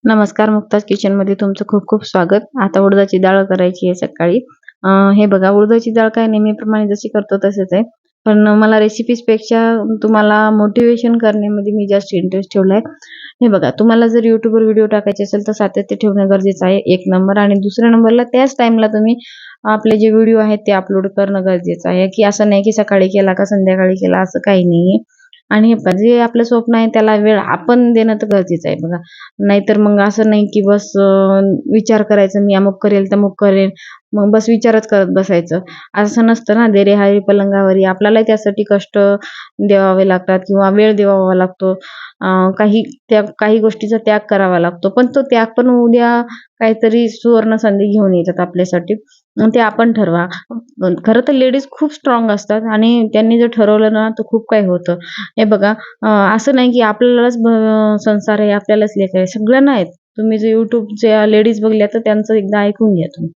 नमस्कार, मुक्ताज किचनमध्ये तुमचं खूप खूप स्वागत. आता उडदाची डाळ करायची आहे सकाळी. हे बघा, उडदाची डाळ काय नेहमीप्रमाणे जशी करतो तसंच आहे. पण मला रेसिपीजपेक्षा तुम्हाला मोटिव्हेशन करण्यामध्ये मी जास्त इंटरेस्ट ठेवलाय. हे बघा, तुम्हाला जर YouTubeवर व्हिडिओ टाकायचे असेल तर सातत्य ठेवणं गरजेचं आहे, 1 नंबर. आणि दुसऱ्या नंबरला त्याच टाईमला तुम्ही आपले जे व्हिडिओ आहेत ते अपलोड करणं गरजेचं आहे, की असं नाही की सकाळी केला का संध्याकाळी केला, असं काही नाहीये. आणि हे पहा, जे आपलं स्वप्न आहे त्याला वेळ आपण देणं तर गरजेचं आहे बघा. नाहीतर मग असं नाही की बस विचार करायचा मी अमुक करेल तमुक करेल, मग बस विचारच करत बसायचं. असं नसतं ना, "दे रे हरी पलंगावरी." आपल्यालाही त्यासाठी कष्ट द्यावे लागतात किंवा वेळ द्यावा लागतो. काही गोष्टीचा त्याग करावा लागतो. पण तो त्याग पण उद्या काहीतरी सुवर्ण संधी घेऊन येतात आपल्यासाठी. मग ते आपण ठरवा. खरं तर लेडीज खूप स्ट्राँग असतात आणि त्यांनी जर ठरवलं ना, तर खूप काही होतं. हे बघा, असं नाही की आपल्यालाच संसार आहे, आपल्यालाच लेकरं आहे, सगळ्यांना आहेत. तुम्ही जे YouTubeच्या लेडीज बघल्या तर त्यांचं एकदा ऐकून घ्या तुम्ही.